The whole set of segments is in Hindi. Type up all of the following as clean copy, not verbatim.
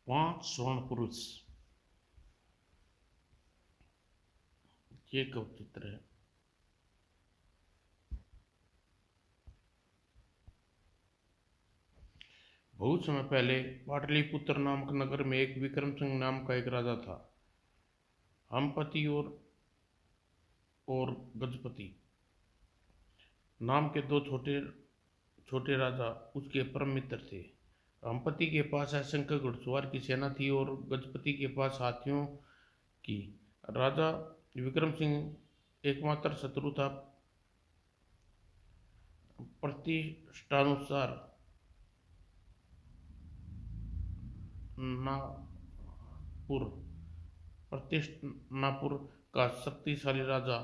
पांच स्वर्ण पुरुष। ये कब चित्र है? बहुत समय पहले पाटलिपुत्र नामक नगर में एक विक्रम सिंह नाम का एक राजा था। हम्पति और गजपति नाम के दो छोटे छोटे राजा उसके परम मित्र थे। हम्पति के पास असंख्य घुड़सवार की सेना थी और गजपति के पास हाथियों की। राजा विक्रम सिंह एकमात्र शत्रु था। प्रतिष्ठानुसार नापुर प्रतिष्ठानापुर का शक्तिशाली राजा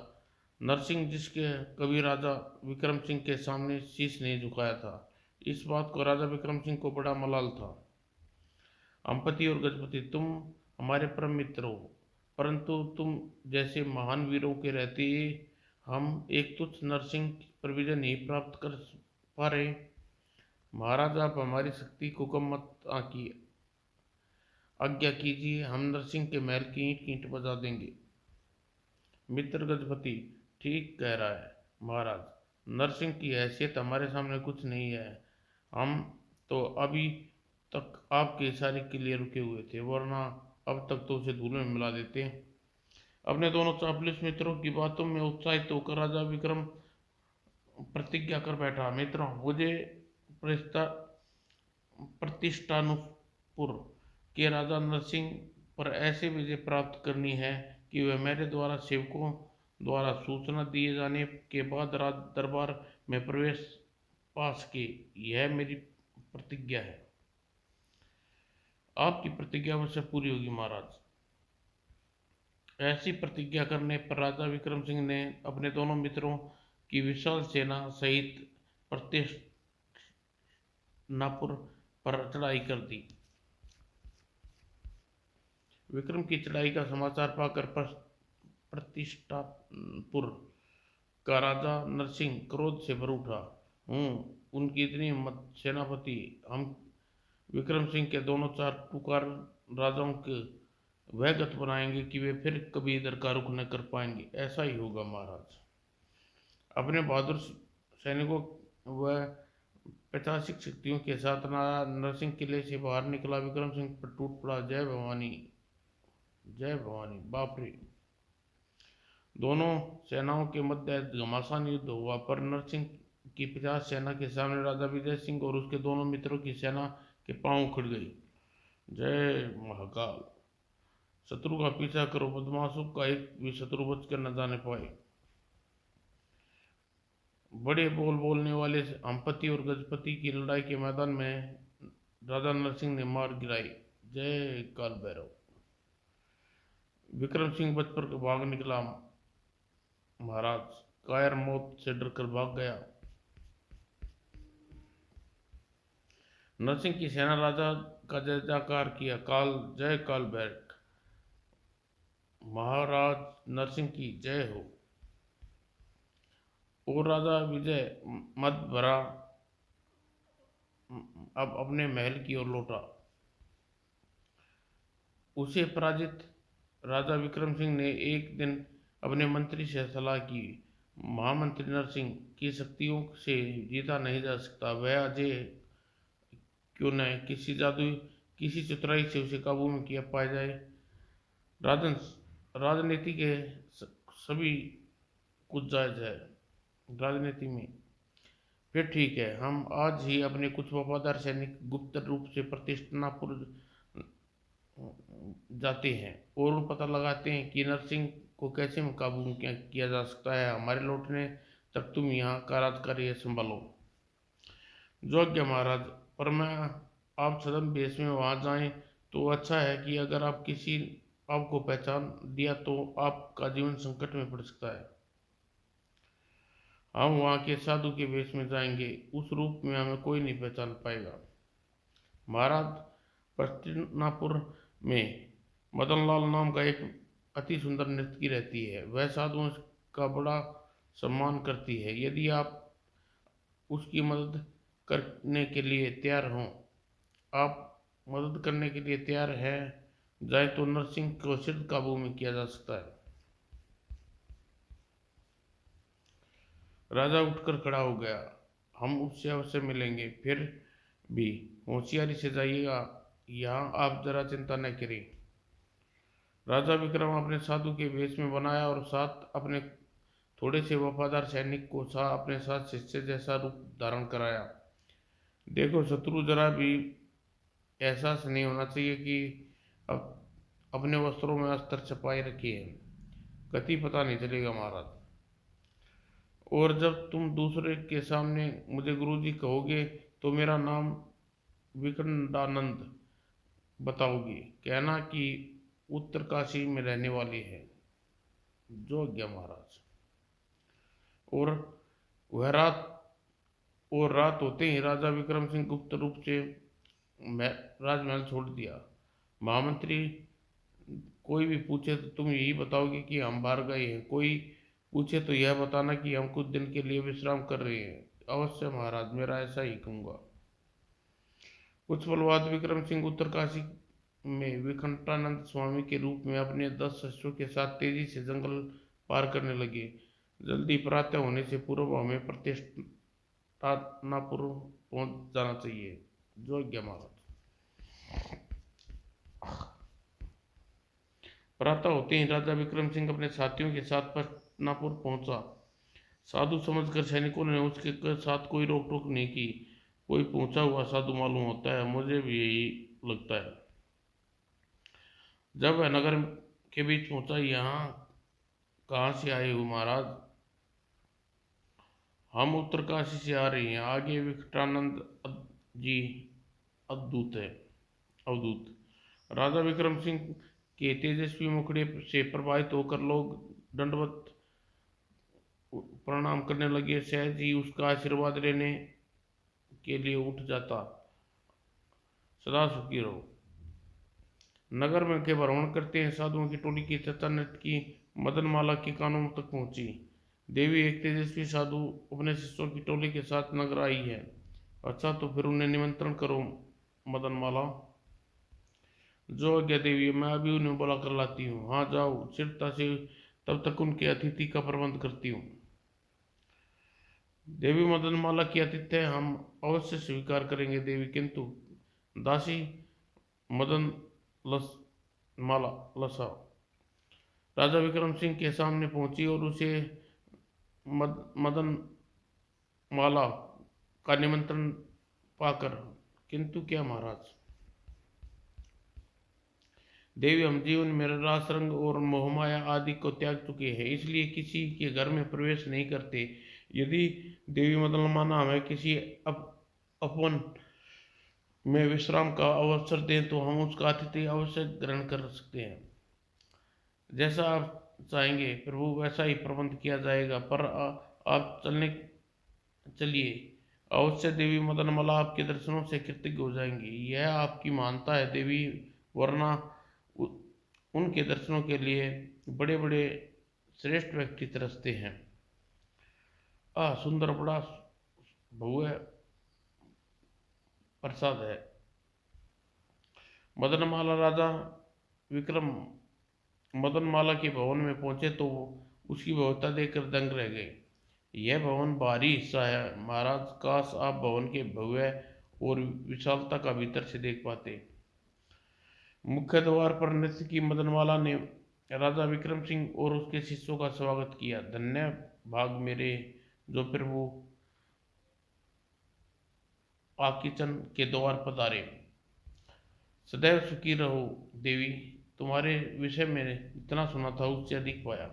नरसिंह, जिसके कभी राजा विक्रम सिंह के सामने शीश नहीं झुकाया था। इस बात को राजा विक्रम सिंह को बड़ा मलाल था। अम्पति और गजपति, तुम हमारे परम मित्र हो, परंतु तुम जैसे महान वीरों के रहते हम एक तुच्छ नरसिंह पर विजय नहीं प्राप्त कर पा रहे। महाराज, आप हमारी शक्ति को कम मत आंकी, आज्ञा कीजिए, हम नरसिंह के महल की ईंट ईंट बजा देंगे। मित्र गजपति, ठीक कह रहा है महाराज, नरसिंह की हैसियत हमारे सामने कुछ नहीं है। हम तो अभी तक आपके इशारे के लिए रुके हुए थे, वरना अब तक तो उसे धूल में मिला देते। अपने दोनों चापलूस मित्रों की बातों में उत्साहित होकर राजा विक्रम प्रतिज्ञा कर बैठा, मित्रों, मुझे प्रतिष्ठानुपुर के राजा नरसिंह पर ऐसे विजय प्राप्त करनी है कि वह मेरे द्वारा सेवकों द्वारा सूचना दिए जाने के बाद राज दरबार में प्रवेश पा सके। यह मेरी प्रतिज्ञा है। आपकी प्रतिज्ञा अवश्य पूरी होगी महाराज। ऐसी प्रतिज्ञा करने पर राजा विक्रम सिंह ने अपने दोनों मित्रों की विशाल सेना सहित प्रतिष्ठानापुर पर चढ़ाई कर दी। विक्रम की चढ़ाई का समाचार पाकर प्रतिष्ठापुर का राजा नरसिंह क्रोध से भर उठा। उनकी इतनी हिम्मत, सेनापति, हम विक्रम सिंह के दोनों चार पुकार राजाओं के वह गत बनाएंगे कि वे फिर कभी इधर का रुख न कर पाएंगे। ऐसा ही होगा महाराज। अपने बहादुर सैनिकों व 85 शक्तियों के साथ नरसिंह किले से बाहर निकला। विक्रम सिंह पर टूट पड़ा। जय भवानी, जय भवानी। बाप रे! दोनों सेनाओं के मध्य घमासान युद्ध हुआ, पर नरसिंह की 50 सेना के सामने राजा विजय सिंह और उसके दोनों मित्रों की सेना के पांव उखड़ गई। जय महाकाल! शत्रु का पीछा करो, बदमाशों का एक भी शत्रु बच कर न जाने पाए। बड़े बोल बोलने वाले हम्पति और गजपति की लड़ाई के मैदान में राजा नरसिंह ने मार गिराई। जय काल भैरव! विक्रम सिंह बच पर भाग निकला। महाराज, कायर मौत से डरकर भाग गया। नरसिंह की सेना राजा का जय जयकार किया। जय काल भैरव! महाराज नरसिंह की जय हो। और राजा विजय मद भरा अब अपने महल की ओर लौटा। उसे पराजित राजा विक्रम सिंह ने एक दिन अपने मंत्री से सलाह की, महामंत्री, नरसिंह की शक्तियों से जीता नहीं जा सकता। वह अजय क्यों न किसी जादू, किसी चतुराई से उसे काबू में किया पाया जाए। राजन, राजनीति के सभी कुछ जायज है राजनीति में। फिर ठीक है, हम आज ही अपने कुछ वफादार सैनिक गुप्त रूप से प्रतिष्ठानापुर जाते हैं और पता लगाते हैं कि नरसिंह को कैसे काबू किया जा सकता है। हमारे लौटने तक तुम यहाँ का राजकार्य संभालो। जो आज्ञा महाराज। पर मैं आप छद्म भेष में वहाँ जाएं तो अच्छा है कि अगर आप किसी आपको पहचान दिया तो आपका जीवन संकट में पड़ सकता है। हम वहाँ के साधु के वेश में जाएंगे, उस रूप में हमें कोई नहीं पहचान पाएगा। महाराज, प्रतिष्ठानापुर में मदनलाल नाम का एक अति सुंदर नर्तकी रहती है। वह साधुओं का बड़ा सम्मान करती है। यदि आप उसकी मदद करने के लिए तैयार हों, आप मदद करने के लिए तैयार है जाए तो नरसिंह को शीघ्र काबू में किया जा सकता है। राजा उठकर खड़ा हो गया। हम उससे अवश्य मिलेंगे, फिर भी होशियारी से जाइएगा। यहाँ आप जरा चिंता न करें। राजा विक्रम अपने साधु के वेश में बनाया और साथ अपने थोड़े से वफादार सैनिक को अपने साथ शिष्य जैसा रूप धारण कराया। देखो शत्रु, जरा भी एहसास नहीं होना चाहिए कि अब अपने वस्त्रों में अस्त्र छपाए रखी है। कति पता नहीं चलेगा महाराज। और जब तुम दूसरे के सामने मुझे गुरुजी कहोगे तो मेरा नाम विखंडानंद बताओगी। कहना कि उत्तरकाशी में रहने वाली है। जो आज्ञा महाराज। और वह रात और रात होते ही राजा विक्रम सिंह गुप्त रूप से राजमहल छोड़ दिया। महामंत्री, कोई भी पूछे तो तुम यही बताओगे कि हम बाहर गए हैं। कोई पूछे तो यह बताना कि हम कुछ दिन के लिए विश्राम कर रहे हैं। अवश्य महाराज, मेरा ऐसा ही कहूँगा। कुछ पल बाद विक्रम सिंह उत्तरकाशी में विकंठानंद स्वामी के रूप में अपने 10 शिष्यों के साथ तेजी से जंगल पार करने लगे। जल्दी प्रातः होने से पूर्व हमें प्रतिष्ठानापुर पहुंच जाना चाहिए। जो आज्ञा महाराज। प्रातः होते ही राजा विक्रम सिंह अपने साथियों के साथ पटनापुर पहुंचा। साधु समझकर सैनिकों ने उसके साथ कोई रोक टोक नहीं की। कोई पहुंचा हुआ साधु मालूम होता है, मुझे भी यही लगता है। जब वह नगर के बीच पहुंचा, यहाँ कहाँ से आए हो महाराज? हम उत्तरकाशी से आ रहे हैं। आगे विकटानंद जी अवधूत है। अवधूत। राजा विक्रम सिंह के तेजस्वी मुखड़े से प्रभावित होकर लोग दंडवत प्रणाम करने लगे। सहज ही उसका आशीर्वाद लेने के लिए उठ जाता। सदा सुखी रहो। नगर में के भ्रमण करते हैं साधुओं की टोली की चर्चा नृत्य की मदनमाला के कानों तक पहुंची। देवी, एक तेजस्वी साधु अपने शिष्यों की टोली के साथ नगर आई है। अच्छा, तो फिर उन्हें निमंत्रण करो मदनमाला। जो आज्ञा देवी, मैं अभी उन्हें बुला कर लाती हूँ। हाँ जाओ शीघ्रता से, तब तक उनके अतिथि का प्रबंध करती हूँ। देवी, मदनमाला की आतिथ्य हम अवश्य स्वीकार करेंगे देवी, किंतु दासी मदन लस माला लसा राजा विक्रम सिंह के सामने पहुंची और उसे मदन माला का निमंत्रण पाकर। किंतु क्या महाराज? देवी, हम जीवन में रास रंग और मोहमाया आदि को त्याग चुके हैं, इसलिए किसी के घर में प्रवेश नहीं करते। यदि देवी मदनमाला हमें किसी अपन में विश्राम का अवसर दें तो हम उसका आतिथ्य अवश्य ग्रहण कर सकते हैं। जैसा आप चाहेंगे प्रभु, वैसा ही प्रबंध किया जाएगा। पर आप चलिए। अवश्य देवी मदनमाला आपके दर्शनों से कृतज्ञ हो जाएंगी। यह आपकी मानता है देवी, वरना उनके दर्शनों के लिए बड़े बड़े श्रेष्ठ व्यक्ति तरसते हैं। सुंदर बड़ा भव्य प्रसाद है। मदनमाला राजा विक्रम मदनमाला के भवन में पहुंचे तो उसकी भव्यता देखकर दंग रह गए। यह भवन भारी हिस्सा है महाराज, काश आप भवन के भव्य और विशालता का भीतर से देख पाते। मुख्य द्वार पर नृत्य की मदनमाला ने राजा विक्रम सिंह और उसके शिष्यों का स्वागत किया। धन्य भाग मेरे जो प्रभु आकिचन के द्वार पधारे। सदैव सुखी रहो देवी, तुम्हारे विषय में जितना सुना था उससे अधिक पाया।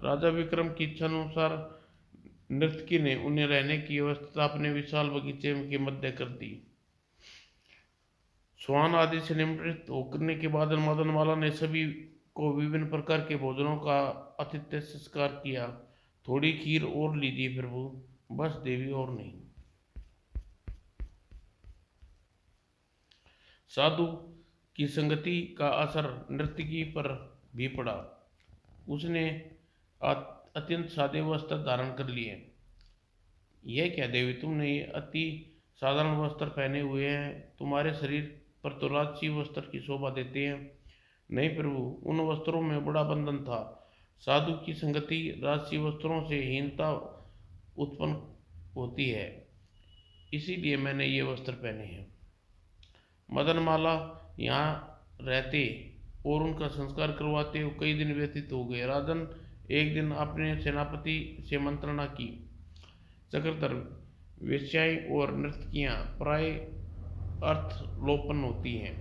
राजा विक्रम की इच्छा अनुसार नर्तकी ने उन्हें रहने की व्यवस्था अपने विशाल बगीचे के मध्य कर दी। स्वान आदि से निमंत्रित होने के बाद मदनमाला ने सभी को विभिन्न प्रकार के भोजनों का आतिथ्य सत्कार किया। थोड़ी खीर और लीजिए प्रभु। बस देवी, और नहीं। साधु की संगति का असर नर्तकी पर भी पड़ा। उसने अत्यंत सादे वस्त्र धारण कर लिए। यह क्या देवी, तुमने ये अति साधारण वस्त्र पहने हुए हैं? तुम्हारे शरीर पर तो राजसी वस्त्र की शोभा देते हैं। नहीं प्रभु, उन वस्त्रों में बड़ा बंधन था। साधु की संगति राजसी वस्त्रों से हीनता उत्पन्न होती है, इसीलिए मैंने ये वस्त्र पहने हैं। मदनमाला यहाँ रहते और उनका संस्कार करवाते हुए कई दिन व्यतीत हो गए। राजन, एक दिन अपने सेनापति से मंत्रणा की। चक्रधर, वेश्याएं और नर्तकियां प्राय अर्थलोपन होती हैं,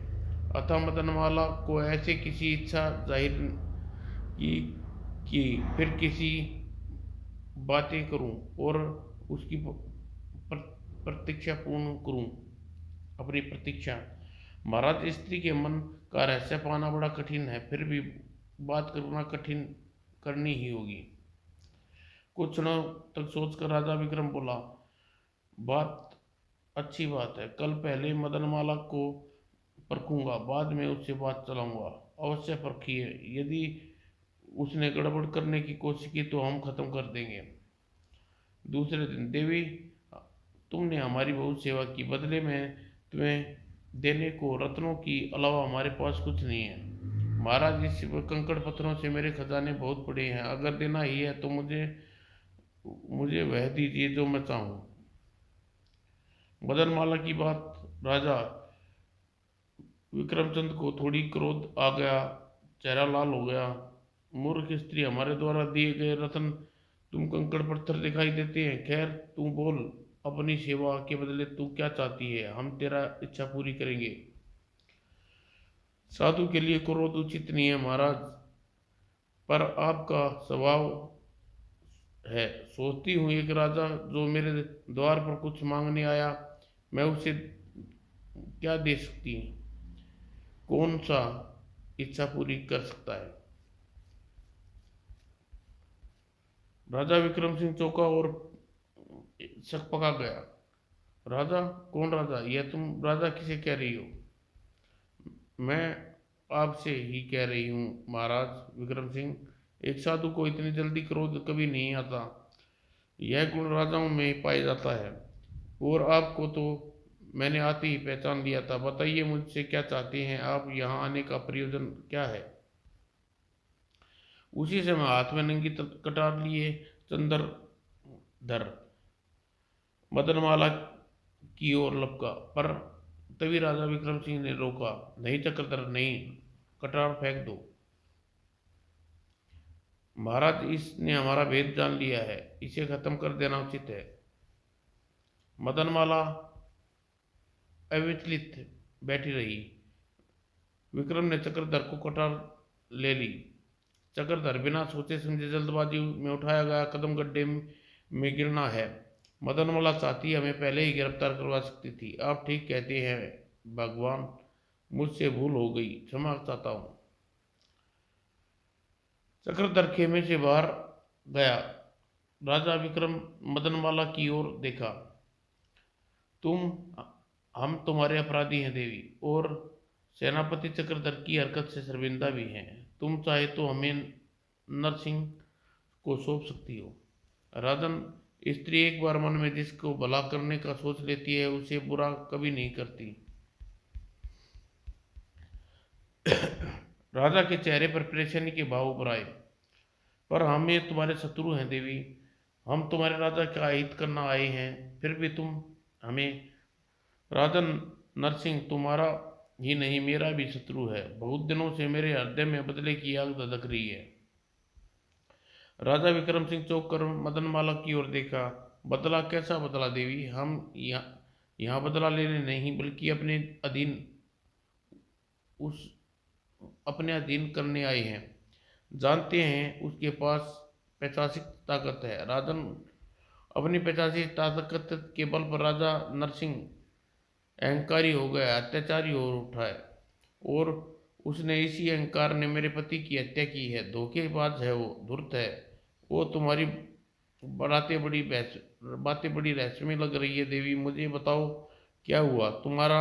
अतः मदनमाला को ऐसे किसी इच्छा जाहिर की कि फिर किसी बातें करूं और उसकी प्रतीक्षा पूर्ण करूं, अपनी प्रतीक्षा। महाराज, स्त्री के मन का रहस्य पाना बड़ा कठिन है, फिर भी बात करना कठिन करनी ही होगी। कुछ क्षणों तक सोचकर राजा विक्रम बोला, बात अच्छी बात है, कल पहले मदनमाला को परखूंगा, बाद में उससे बात चलाऊंगा। अवश्य परखिए, यदि उसने गड़बड़ करने की कोशिश की तो हम खत्म कर देंगे। दूसरे दिन, देवी, तुमने हमारी बहुत सेवा की, बदले में तुम्हें देने को रत्नों की अलावा हमारे पास कुछ नहीं है। महाराज, इस कंकड़ पत्थरों से मेरे खजाने बहुत बड़े हैं, अगर देना ही है तो मुझे मुझे वह दीजिए जो मैं चाहूँ। मदनमाला की बात राजा विक्रमचंद को थोड़ी क्रोध आ गया, चेहरा लाल हो गया। मूर्ख स्त्री, हमारे द्वारा दिए गए रत्न तुम कंकड़ पत्थर दिखाई देते हैं। खैर, तू बोल, अपनी सेवा के बदले तू क्या चाहती है, हम तेरा इच्छा पूरी करेंगे। साधु के लिए क्रोध उचित नहीं है महाराज, पर आपका स्वभाव है। सोचती हूँ एक राजा जो मेरे द्वार पर कुछ मांगने आया, मैं उसे क्या दे सकती हूँ, कौन सा इच्छा पूरी कर सकता है। राजा विक्रम सिंह चौंका और शक पका गया। राजा? कौन राजा? यह तुम राजा किसे कह रही हो? मैं आपसे ही कह रही हूँ महाराज विक्रम सिंह। एक साधु को इतनी जल्दी क्रोध कभी नहीं आता, यह गुण राजाओं में पाया जाता है, और आपको तो मैंने आते ही पहचान लिया था। बताइए, मुझसे क्या चाहते हैं आप? यहाँ आने का प्रयोजन क्या है? उसी समय हाथ में नंगी कटार लिए चंद्रधर मदनमाला की ओर लपका, पर तभी राजा विक्रम सिंह ने रोका। नहीं चक्रधर, नहीं, कटार फेंक दो। महाराज, इसने हमारा भेद जान लिया है, इसे खत्म कर देना उचित है। मदनमाला अविचलित बैठी रही। विक्रम ने चक्रधर को कटार ले ली। चक्रधर बिना सोचे समझे जल्दबाजी में उठाया गया कदम गड्ढे में गिरना है। मदनमाला चाहती हमें पहले ही गिरफ्तार करवा सकती थी। आप ठीक कहते हैं भगवान, मुझसे भूल हो गई, क्षमा चाहता हूँ। चक्रधर खेमे से बाहर गया। राजा विक्रम मदनमाला की ओर देखा। तुम हम तुम्हारे अपराधी हैं देवी, और सेनापति चक्रधर की हरकत से शर्मिंदा भी हैं। तुम चाहे तो हमें नरसिंह को सौंप सकती हो। राजन, स्त्री एक बार मन में जिसको भला करने का सोच लेती है, उसे बुरा कभी नहीं करती। राजा के चेहरे पर परेशानी के भाव उभर आए। पर हम ये तुम्हारे शत्रु हैं देवी, हम तुम्हारे राजा का हित करना आए हैं, फिर भी तुम हमें। राजन, नरसिंह तुम्हारा ही नहीं, मेरा भी शत्रु है। बहुत दिनों से मेरे हृदय में बदले की आग धधक रही है। राजा विक्रम सिंह चौंक कर मदनमाला की ओर देखा। बदला? कैसा बदला देवी? हम यहाँ बदला लेने नहीं, बल्कि उस अपने अधीन करने आए हैं। जानते हैं उसके पास पैशाचिक ताकत है। राजन, अपनी पैशाचिक ताकत के बल पर राजा नरसिंह अहंकारी हो गया, अत्याचारी हो उठा है, और उसने इसी अहंकार ने मेरे पति की हत्या की है। धोखेबाज है वो, धूर्त है वो। तुम्हारी बातें बड़ी रहस्यमय लग रही है देवी, मुझे बताओ क्या हुआ। तुम्हारा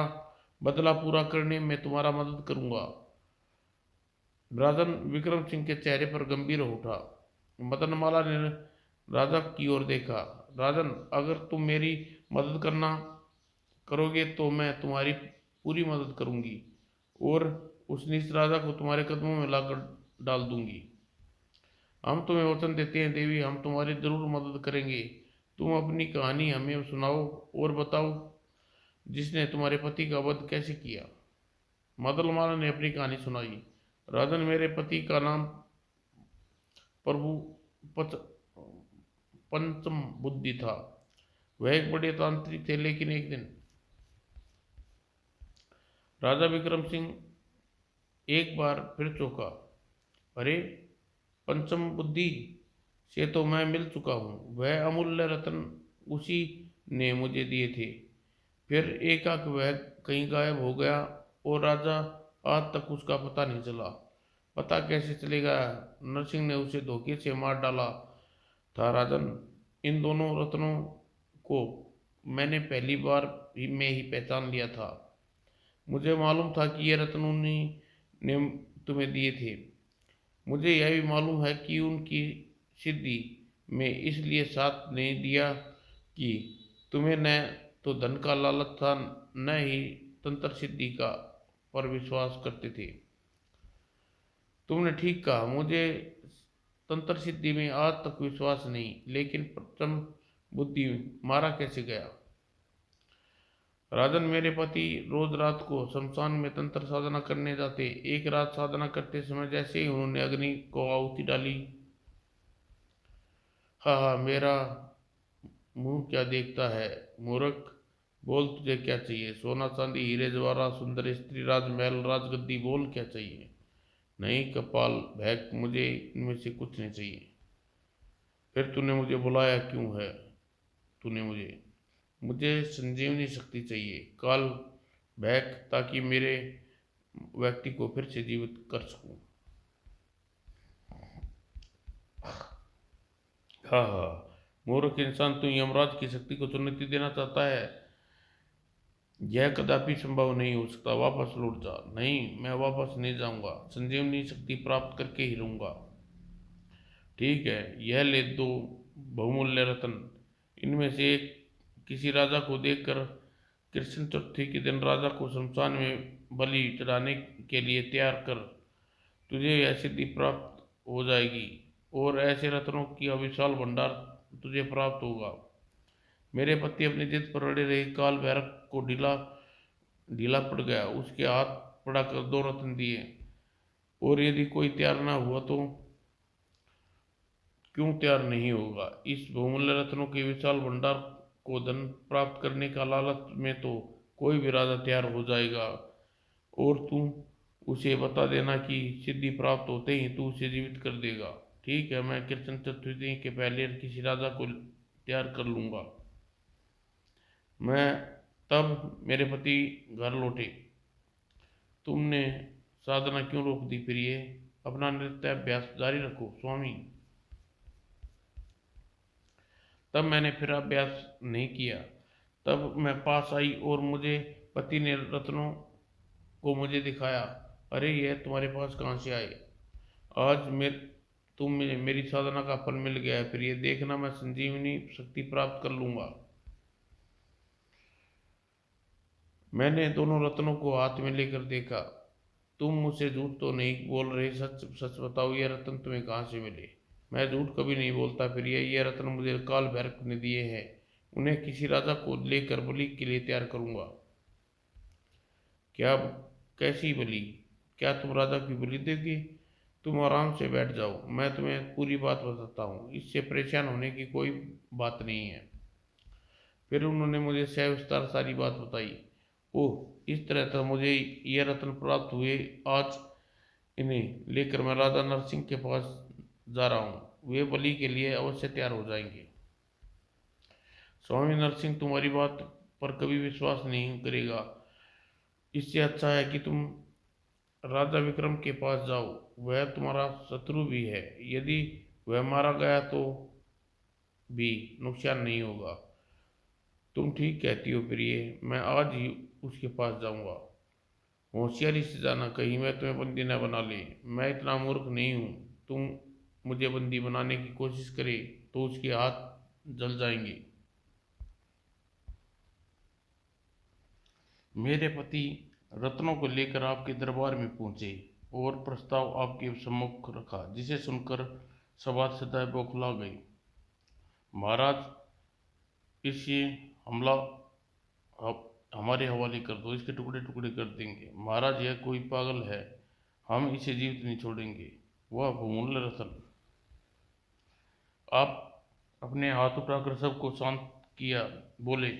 बदला पूरा करने में तुम्हारा मदद करूंगा। राजन विक्रम सिंह के चेहरे पर गंभीर हो उठा। मदनमाला ने राजा की ओर देखा। राजन, अगर तुम मेरी मदद करना करोगे तो मैं तुम्हारी पूरी मदद करूंगी और उस नीच राजा को तुम्हारे कदमों में लाकर डाल दूंगी। हम तुम्हें वचन देते हैं देवी, हम तुम्हारी जरूर मदद करेंगे। तुम अपनी कहानी हमें सुनाओ और बताओ जिसने तुम्हारे पति का वध कैसे किया। मदनलाल ने अपनी कहानी सुनाई। राजन, मेरे पति का नाम प्रभु पच- पंचम बुद्धि था। वह एक बड़े तांत्रिक थे, लेकिन एक दिन राजा विक्रम सिंह एक बार फिर चौंका। अरे, पंचम बुद्धि से तो मैं मिल चुका हूँ। वह अमूल्य रत्न उसी ने मुझे दिए थे। फिर एकाएक वह कहीं गायब हो गया और राजा आज तक उसका पता नहीं चला। पता कैसे चलेगा? नरसिंह ने उसे धोखे से मार डाला था। राजन, इन दोनों रत्नों को मैंने पहली बार ही में ही पहचान लिया था। मुझे मालूम था कि ये रत्न उन्हीं ने तुम्हें दिए थे। मुझे यह भी मालूम है कि उनकी सिद्धि में इसलिए साथ नहीं दिया कि तुम्हें न तो धन का लालच था, न ही तंत्र सिद्धि का पर विश्वास करते थे। तुमने ठीक कहा, मुझे तंत्र सिद्धि में आज तक विश्वास नहीं, लेकिन प्रथम बुद्धि मारा कैसे गया? राजन, मेरे पति रोज रात को शमशान में तंत्र साधना करने जाते। एक रात साधना करते समय जैसे ही उन्होंने अग्नि को आहुति डाली, हाँ हाँ, मेरा मुंह क्या देखता है मूर्ख, बोल तुझे क्या चाहिए? सोना चांदी हीरे जवाहरात सुंदर स्त्री राजमहल राजगद्दी, बोल क्या चाहिए? नहीं कपाल भैक, मुझे इनमें से कुछ नहीं चाहिए। फिर तूने मुझे बुलाया क्यों है? तूने मुझे मुझे संजीवनी शक्ति चाहिए काल भैक, ताकि मेरे व्यक्ति को फिर से जीवित कर सकूं। हाँ हाँ, मूर्ख इंसान, तू यमराज की शक्ति को चुनौती देना चाहता है? यह कदापि संभव नहीं हो सकता। वापस लौट जा। नहीं, मैं वापस नहीं जाऊंगा। संजीवनी शक्ति प्राप्त करके ही रहूंगा। ठीक है, यह ले दो बहुमूल्य रत्न। इनमें से एक किसी राजा को देकर कृष्ण चतुर्थी के दिन राजा को शमशान में बलि चढ़ाने के लिए तैयार कर। तुझे यह सिद्धि प्राप्त हो जाएगी और ऐसे रत्नों की विशाल भंडार तुझे प्राप्त होगा। मेरे पति अपनी जिद पर अड़े रहे। काल भैरव को ढीला ढीला पड़ गया। उसके हाथ पड़ाकर दो रत्न दिए, और यदि कोई तैयार ना हुआ तो क्यों तैयार नहीं होगा? इस बहुमूल्य रत्नों के विशाल भंडार को धन प्राप्त करने का लालच में तो कोई भी राजा तैयार हो जाएगा। और तू उसे बता देना कि सिद्धि प्राप्त होते ही तू उसे जीवित कर देगा। ठीक है, मैं कृष्ण चतुर्थी के पहले किसी राजा को तैयार कर लूंगा। मैं तब मेरे पति घर लौटे। तुमने साधना क्यों रोक दी प्रिय? अपना नृत्य अभ्यास जारी रखो स्वामी। तब मैंने फिर अभ्यास नहीं किया। तब मैं पास आई और मुझे पति ने रत्नों को मुझे दिखाया। अरे, यह तुम्हारे पास कहाँ से आए? आज तुम्हें मेरी साधना का फल मिल गया है। फिर ये देखना, मैं संजीवनी शक्ति प्राप्त कर लूंगा। मैंने दोनों रत्नों को हाथ में लेकर देखा। तुम मुझसे झूठ तो नहीं बोल रहे? सच सच बताओ, ये रत्न तुम्हें कहाँ से मिले? मैं झूठ कभी नहीं बोलता। फिर ये रत्न मुझे काल भैरव ने दिए हैं। उन्हें किसी राजा को लेकर बलि के लिए तैयार करूंगा। क्या? कैसी बलि? क्या तुम राजा की बलि दोगे? तुम आराम से बैठ जाओ, मैं तुम्हें पूरी बात बताता हूँ। इससे परेशान होने की कोई बात नहीं है। फिर उन्होंने मुझे सविस्तार सारी बात बताई। ओह, इस तरह था मुझे ये रत्न प्राप्त हुए। आज इन्हें लेकर मैं राजा नरसिंह के पास जा रहा हूँ। वे बलि के लिए अवश्य तैयार हो जाएंगे। स्वामी नरसिंह तुम्हारी बात पर कभी विश्वास नहीं करेगा। इससे अच्छा है कि तुम राजा विक्रम के पास जाओ। वह तुम्हारा शत्रु भी है। यदि वह मारा गया तो भी नुकसान नहीं होगा। तुम ठीक कहती हो प्रिय, मैं आज ही उसके पास जाऊंगा। होशियारी से जाना, कहीं मैं तुम्हें बंदी न बना ले। मैं इतना मूर्ख नहीं हूँ। तुम मुझे बंदी बनाने की कोशिश करे तो उसके हाथ जल जाएंगे। मेरे पति रत्नों को लेकर आपके दरबार में पहुंचे और प्रस्ताव आपके सम्मुख रखा, जिसे सुनकर सभासदें बौखला गई। महाराज, इसे हमला हमारे हवाले कर दो, इसके टुकड़े टुकड़े कर देंगे। महाराज, यह कोई पागल है, हम इसे जीवित नहीं छोड़ेंगे। वह बहुमूल्य रतन। आप अपने हाथ उठाकर सबको शांत किया, बोले,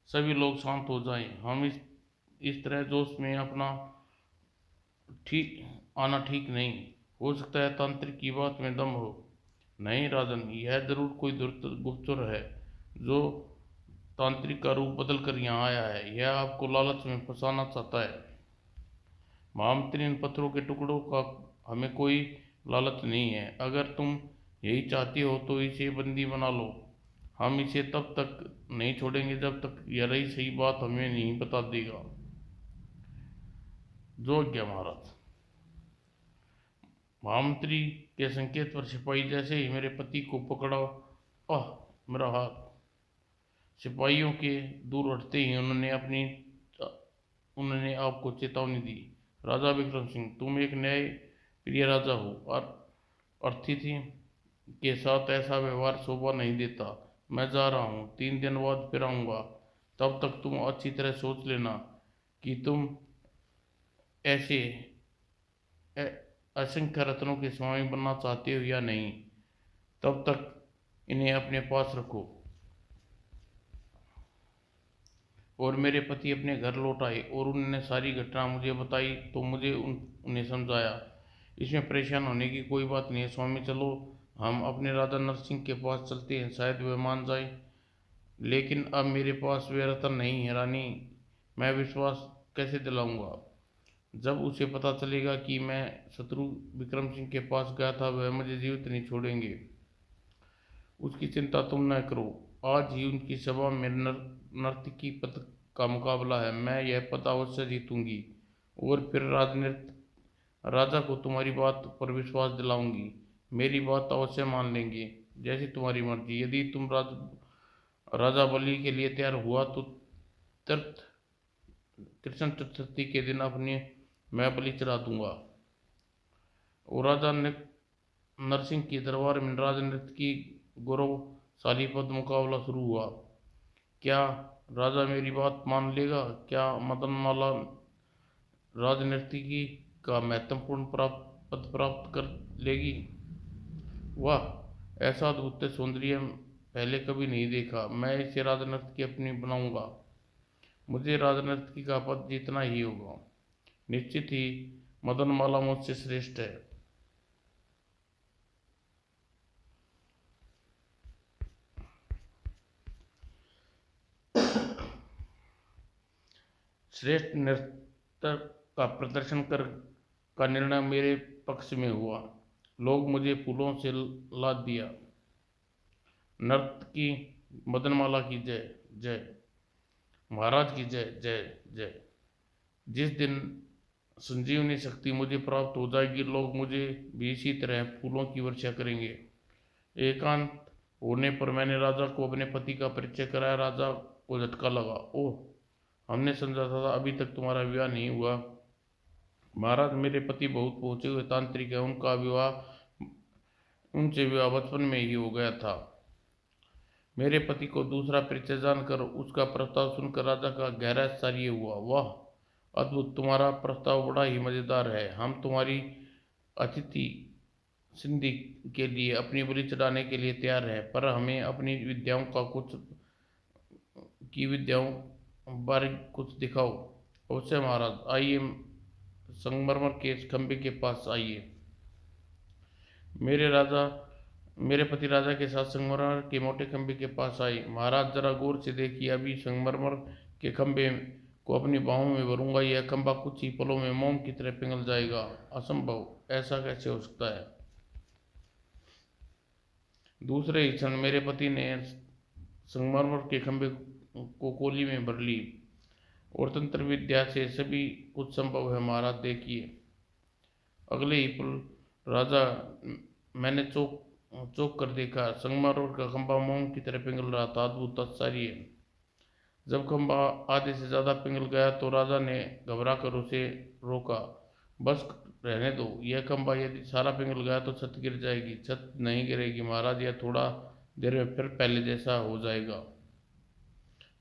सभी लोग शांत हो जाएं। हम इस तरह जोश में अपना ठीक आना ठीक नहीं। हो सकता है तांत्रिक की बात में दम हो। नहीं राजन, यह जरूर कोई गुप्तचर है जो तांत्रिक का रूप बदल कर यहाँ आया है। यह आपको लालच में फंसाना चाहता है। महामंत्री, इन पत्थरों के टुकड़ों का हमें कोई लालच नहीं है। अगर तुम यही चाहती हो तो इसे बंदी बना लो। हम इसे तब तक नहीं छोड़ेंगे जब तक यह रही सही बात हमें नहीं बता देगा। जो क्या महाराज। महामंत्री के संकेत पर सिपाही जैसे ही मेरे पति को पकड़ा, आह, मेरा हाथ। सिपाहियों के दूर हटते ही उन्होंने आपको चेतावनी दी। राजा विक्रम सिंह, तुम एक न्याय प्रिय राजा हो और अतिथि के साथ ऐसा व्यवहार शोभा नहीं देता। मैं जा रहा हूँ, 3 दिन बाद फिर आऊँगा। तब तक तुम अच्छी तरह सोच लेना कि तुम ऐसे असंख्य रत्नों के स्वामी बनना चाहते हो या नहीं। तब तक इन्हें अपने पास रखो। और मेरे पति अपने घर लौट आए और उन्होंने सारी घटना मुझे बताई तो मुझे उन्हें समझाया। इसमें परेशान होने की कोई बात नहीं है स्वामी। चलो हम अपने राजा नरसिंह के पास चलते हैं, शायद वे मान जाए। लेकिन अब मेरे पास वे रतन नहीं है रानी। मैं विश्वास कैसे दिलाऊंगा? जब उसे पता चलेगा कि मैं शत्रु विक्रम सिंह के पास गया था, वह मुझे जीवित नहीं छोड़ेंगे। उसकी चिंता तुम न करो। आज ही उनकी सभा में नर्तकी पद का मुकाबला है। मैं यह पद अवश्य जीतूंगी और फिर राजा को तुम्हारी बात पर विश्वास दिलाऊंगी। मेरी बात अवश्य मान लेंगे। जैसी तुम्हारी मर्जी। यदि तुम राजा बलि के लिए तैयार हुआ तो तीर्थ कृष्ण चतुर्थी के दिन अपनी मैं बलि चढ़ा दूंगा। और राजा नरसिंह के दरबार में राजनृत्य की गौरवशाली पद मुकाबला शुरू हुआ। क्या राजा मेरी बात मान लेगा? क्या मदनमाला राजनर्तकी का महत्वपूर्ण पद प्राप्त कर लेगी? वाह, ऐसा अद्भुत सौंदर्य पहले कभी नहीं देखा। मैं इसे राजनर्तकी अपनी बनाऊंगा। मुझे राजनर्तकी का पद जीतना ही होगा। निश्चित ही मदनमाला मुझसे श्रेष्ठ है। श्रेष्ठ नर्तक का प्रदर्शन का निर्णय मेरे पक्ष में हुआ। लोग मुझे फूलों से लाद दिया। नर्तकी मदनमाला की जय जय, महाराज की जय जय जय। जिस दिन संजीवनी शक्ति मुझे प्राप्त हो जाएगी, लोग मुझे भी इसी तरह फूलों की वर्षा करेंगे। एकांत होने पर मैंने राजा को अपने पति का परिचय कराया। राजा को झटका लगा। ओह, हमने समझा था अभी तक तुम्हारा विवाह नहीं हुआ। महाराज, मेरे पति बहुत पहुंचे हुए तांत्रिक है। उनसे विवाह बचपन में ही हो गया था। मेरे पति को दूसरा परिचय जानकर, उसका प्रस्ताव सुनकर राजा का गहरा आश्चर्य हुआ। वाह, अद्भुत, तुम्हारा प्रस्ताव बड़ा ही मजेदार है। हम तुम्हारी अतिथि सिंधी के लिए अपनी बलि चढ़ाने के लिए तैयार हैं, पर हमें अपनी विद्याओं बारे कुछ दिखाओ। अवश्य महाराज, आइए, संगमरमर के खंबे के पास आइए। मेरे पति राजा के साथ संगमरमर के मोटे खंबे के पास आए। महाराज, जरा गौर से देखिए, अभी संगमरमर के खंबे को अपनी बाहों में भरूंगा, यह खंबा कुछ ही पलों में मोम की तरह पिघल जाएगा। असंभव, ऐसा कैसे हो सकता है? दूसरे ही क्षण मेरे पति ने संगमरमर के खंबे को कोली में भर ली। और तंत्र विद्या से सभी कुछ संभव है महाराज। देखिए। अगले ही पल मैंने चौंक कर देखा। संगमरमर का खंबा मोम की तरह पिघल रहा था। अद्भुत, आश्चर्य। जब खंबा आधे से ज्यादा पिघल गया तो राजा ने घबरा कर उसे रोका। बस रहने दो, यह खंबा यदि सारा पिघल गया तो छत गिर जाएगी। छत नहीं गिरेगी महाराज, यह थोड़ा देर में फिर पहले जैसा हो जाएगा।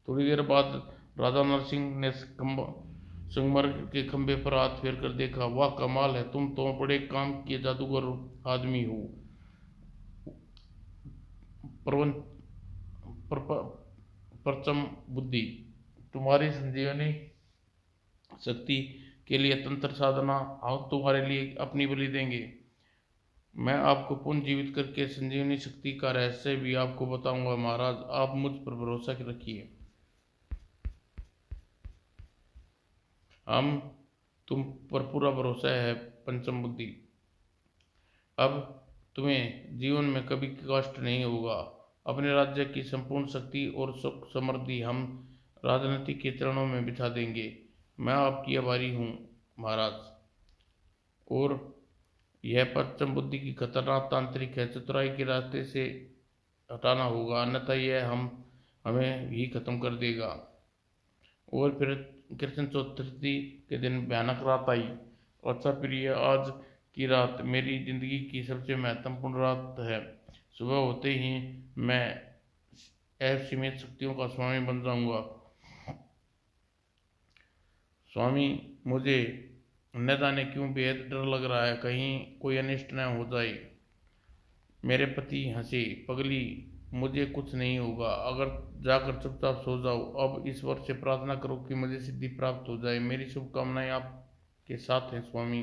थोड़ी देर बाद राजा नरसिंह ने संगमरमर के खंभे पर हाथ फेर कर देखा। वाह कमाल है, तुम तो बड़े काम के जादूगर आदमी हो। प्रवन परचम बुद्धि, तुम्हारी संजीवनी शक्ति के लिए तंत्र साधना हम तुम्हारे लिए अपनी बलि देंगे। मैं आपको पुनर्जीवित करके संजीवनी शक्ति का रहस्य भी आपको बताऊंगा। महाराज आप मुझ पर भरोसा रखिए। हम तुम पर पूरा भरोसा है पंचम बुद्धि। अब तुम्हें जीवन में कभी कष्ट नहीं होगा। अपने राज्य की संपूर्ण शक्ति और सुख समृद्धि हम राजनीति के चरणों में बिछा देंगे। मैं आपकी आभारी हूँ महाराज। और यह पश्चिम बुद्धि की खतरनाक तांत्रिक है, चतुराई के रास्ते से हटाना होगा, अन्यथा यह हमें ही खत्म कर देगा। और फिर कृष्ण चतुर्थी के दिन भयानक रात आई। अच्छा प्रिय, आज की रात मेरी जिंदगी की सबसे महत्वपूर्ण रात है। सुबह होते ही मैं असीमित शक्तियों का स्वामी बन जाऊंगा। स्वामी, मुझे न जाने क्यों बेहद डर लग रहा है, कहीं कोई अनिष्ट न हो जाए। मेरे पति हंसे। पगली, मुझे कुछ नहीं होगा, अगर जाकर चुपचाप सो जाओ। अब ईश्वर से प्रार्थना करो कि मुझे सिद्धि प्राप्त हो जाए। मेरी शुभकामनाएं आपके साथ हैं स्वामी।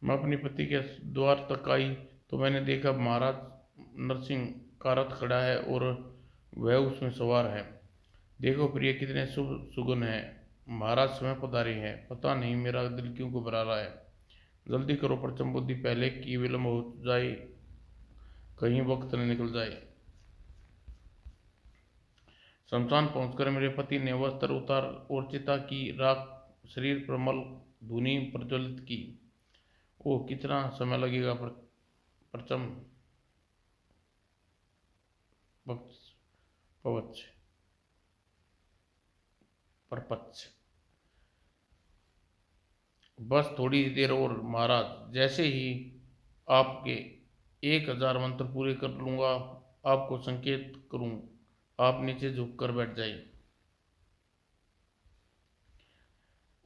मैं अपने पति के द्वार तक आई तो मैंने देखा महाराज नरसिंह का रथ खड़ा है और वह उसमें सवार है। देखो प्रिय, कितने शुभ सुगुन है। महाराज स्वयं पधारे हैं। पता नहीं मेरा दिल क्यों घबरा रहा है। जल्दी करो परचम बुद्धि, पहले की विलम्ब हो जाए, कहीं वक्त न निकल जाए। शमशान पहुंचकर मेरे पति ने वस्त्र उतार और चिता की राख शरीर पर मल धूनी प्रज्वलित की। ओह, कितना समय लगेगा परचम पवच परपच। बस थोड़ी देर और महाराज, जैसे ही आपके 1000 मंत्र पूरे कर लूंगा आपको संकेत करूं, आप नीचे झुक कर बैठ जाइए।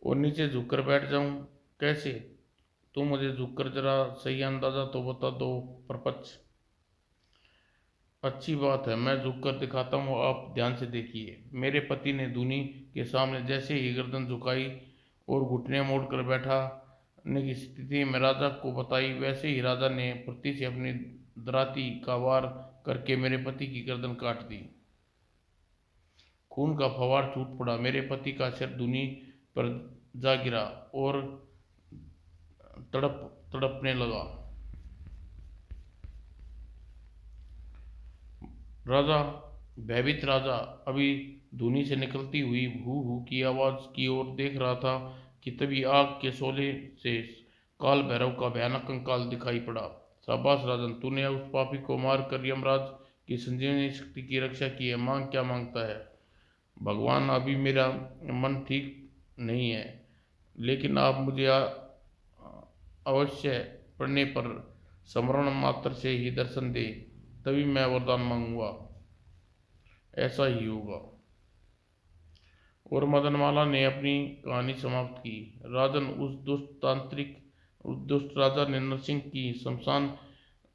और नीचे झुक कर बैठ जाऊं? कैसे? तुम मुझे झुककर जरा सही अंदाजा तो बता दो परपच। अच्छी बात है, मैं झुककर दिखाता हूँ, आप ध्यान से देखिए। मेरे पति ने धूनी के सामने जैसे ही गर्दन झुकाई और घुटने मोड़कर बैठाने की स्थिति में राजा को बताई, वैसे ही राजा ने फुर्ती से अपनी दराती का वार करके मेरे पति की गर्दन काट दी। खून का फवार छूट पड़ा। मेरे पति का सिर धूनी पर जा गिरा और तड़प तड़पने लगा। राजा भयभीत राजा अभी धूनी से निकलती हुई हू हू की आवाज की ओर देख रहा था कि तभी आग के शोले से काल भैरव का भयानक कंकाल दिखाई पड़ा। शाबाश राजन, तूने उस पापी को मार कर यमराज की संजीवनी शक्ति की रक्षा की है। मांग, क्या मांगता है? भगवान, अभी मेरा मन ठीक नहीं है, लेकिन आप मुझे अवश्य पढ़ने पर स्मरण मात्र से ही दर्शन दे, तभी मैं वरदान मांगूंगा। ऐसा ही होगा। और मदनमाला ने अपनी कहानी समाप्त की। राजन, उस दुष्ट राजा ने नरसिंह की शमशान